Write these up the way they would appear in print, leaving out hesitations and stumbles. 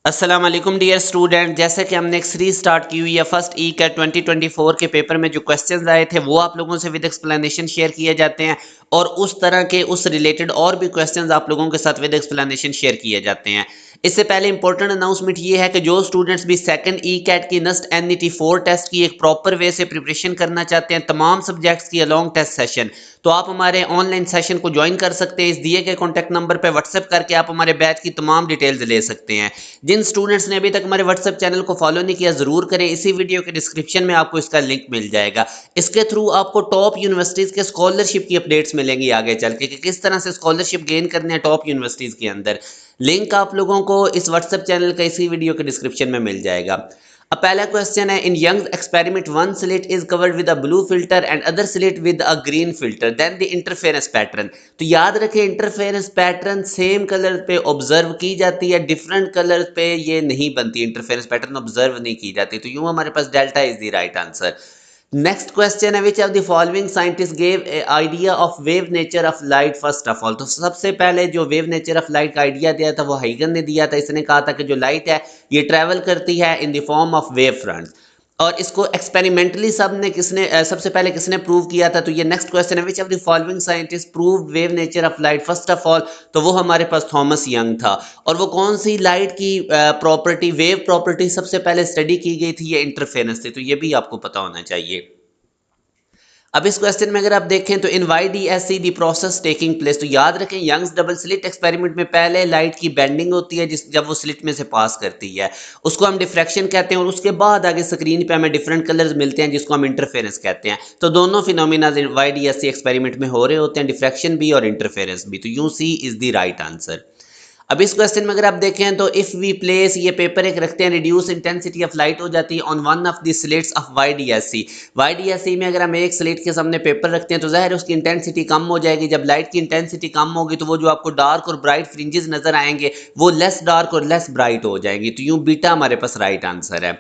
अस्सलाम वालेकुम dear student. जैसे कि हमने एक सीरीज स्टार्ट की हुई है फर्स्ट ई कैट 2024 के पेपर में जो क्वेश्चंस आए थे वो आप लोगों से विद एक्सप्लेनेशन शेयर किए जाते हैं और उस तरह के उस रिलेटेड और भी क्वेश्चंस आप लोगों के साथ विद एक्सप्लेनेशन शेयर किए जाते हैं। इससे पहले इंपॉर्टेंट अनाउंसमेंट ये है कि जो स्टूडेंट्स भी सेकंड ई कैट की नस्ट एनईटी 4 टेस्ट की एक प्रॉपर वे से प्रिपरेशन करना चाहते हैं तमाम सब्जेक्ट्स की अलॉन्ग टेस्ट सेशन, तो आप हमारे ऑनलाइन सेशन को ज्वाइन कर सकते हैं। इस दिए गए कॉन्टैक्ट नंबर पर व्हाट्सएप करके आप हमारे बैच की तमाम डिटेल्स ले सकते हैं। जिन स्टूडेंट्स ने अभी तक हमारे व्हाट्सएप चैनल को फॉलो नहीं किया जरूर करें, इसी वीडियो के डिस्क्रिप्शन में आपको इसका लिंक मिल जाएगा। इसके थ्रू आपको टॉप यूनिवर्सिटीज के स्कॉलरशिप की अपडेट्स मिलेंगी आगे चल के कि किस तरह से स्कॉलरशिप गेन करने हैं टॉप यूनिवर्सिटीज के अंदर। लिंक आप लोगों को इस व्हाट्सएप चैनल का इसी वीडियो के डिस्क्रिप्शन में मिल जाएगा। अब पहला क्वेश्चन है, in Young experiment one slit is covered with a blue filter and other slit with a green filter, then the interference pattern. तो याद रखें इंटरफेरेंस पैटर्न सेम कलर पे ऑब्जर्व की जाती है, डिफरेंट कलर पे ये नहीं बनती, इंटरफेरेंस पैटर्न ऑब्जर्व नहीं की जाती। तो यूं हमारे पास delta is the right answer. Next question है, which of the following scientist gave a idea of wave nature of light first of all. तो सबसे पहले जो वेव नेचर ऑफ लाइट का आइडिया दिया था वो हाइगन ने दिया था। इसने कहा था कि जो लाइट है ये ट्रैवल करती है in the form of wave fronts, और इसको एक्सपेरिमेंटली सबसे पहले किसने प्रूव किया था। तो ये नेक्स्ट क्वेश्चन है, which of the following scientist prove wave nature of light first of all. तो वो हमारे पास थॉमस यंग था। और वो कौन सी लाइट की प्रॉपर्टी, वेव प्रॉपर्टी सबसे पहले स्टडी की गई थी, ये इंटरफेरेंस थी। तो ये भी आपको पता होना चाहिए। अब इस क्वेश्चन में अगर आप देखें तो in Y D S C the process taking place, तो याद रखें यंग्स डबल स्लिट एक्सपेरिमेंट में पहले लाइट की बेंडिंग होती है जब वो स्लिट में से पास करती है, उसको हम डिफ्रैक्शन कहते हैं, और उसके बाद आगे स्क्रीन पे हमें डिफरेंट कलर्स मिलते हैं जिसको हम इंटरफेरेंस कहते हैं। तो दोनों phenomena Y D S C experiment में हो रहे होते हैं, डिफ्रैक्शन भी और इंटरफेरेंस भी। तो you see is the right answer. अब इस क्वेश्चन में अगर आप देखें तो इफ वी प्लेस, ये पेपर एक रखते हैं, रिड्यूस इंटेंसिटी ऑफ लाइट हो जाती है on one of the slits of YDSC. YDSC में अगर हम एक स्लिट के सामने पेपर रखते हैं तो जाहिर है उसकी इंटेंसिटी कम हो जाएगी। जब लाइट की इंटेंसिटी कम होगी तो वो जो आपको डार्क और ब्राइट फ्रिंजेस नजर आएंगे वो लेस डार्क और लेस ब्राइट हो जाएंगी। तो यूं बीटा हमारे पास राइट आंसर है।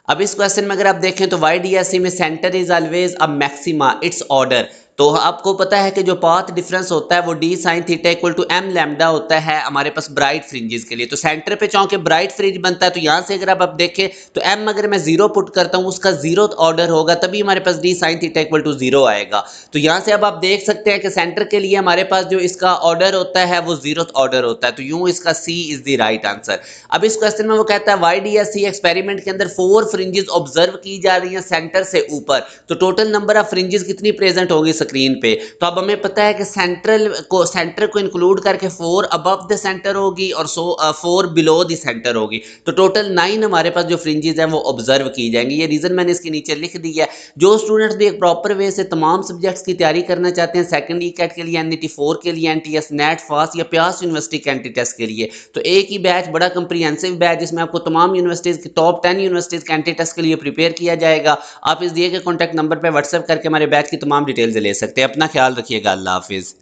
अब इस क्वेश्चन में अगर आप देखें तो वाईडीएससी में centre is always a maxima it's order. तो आपको पता है कि जो पाथ डिफरेंस होता है वो d sine theta equal to m lambda होता है हमारे पास ब्राइट फ्रिंजेस के लिए। तो सेंटर पे चौंके ब्राइट फ्रिंज बनता है, तो यहां से अगर आप देखें तो एम अगर मैं जीरो पुट करता हूं उसका जीरो ऑर्डर होगा, तभी हमारे पास d sine theta equal to zero आएगा। तो यहां से अब आप देख सकते हैं कि सेंटर के लिए हमारे पास जो इसका ऑर्डर होता है वो जीरो ऑर्डर होता है। तो यूं इसका सी इज द राइट आंसर। अब इस क्वेश्चन में वो कहता है वाईडीएससी एक्सपेरिमेंट के अंदर 4 फ्रिंजेस ऑब्जर्व की जा रही हैं सेंटर से ऊपर, तो टोटल नंबर ऑफ फ्रिंजेस कितनी प्रेजेंट होगी स्क्रीन पे। तो अब हमें पता है कि सेंटर को इंक्लूड करके 4 अबव द सेंटर होगी और 4 बिलो द सेंटर होगी। तो टोटल 9 हमारे पास जो फ्रिंजेस हैं वो ऑब्जर्व की जाएंगी। ये रीजन मैंने इसके नीचे लिख दिया है। जो स्टूडेंट्स भी एक प्रॉपर वे से तमाम सब्जेक्ट्स की तैयारी करना चाहते हैं, सेकंड ई कैट के लिए, एनईटी 4 के लिए, एनटीएस नेट फास्ट या प्यास यूनिवर्सिटी के एंटी टेस्ट के लिए, तो एक ही बैच, बड़ा कंप्रीहेंसिव बैच जिसमें आपको तमाम यूनिवर्सिटीज की टॉप 10 यूनिवर्सिटीज के एंटी टेस्ट के लिए प्रिपेयर किया जाएगा। आप इस दिए गए कॉन्टैक्ट नंबर पर व्हाट्सएप करके हमारे बैच की तमाम डिटेल्स ले सकते हैं। अपना ख्याल रखिएगा। अल्लाह हाफिज।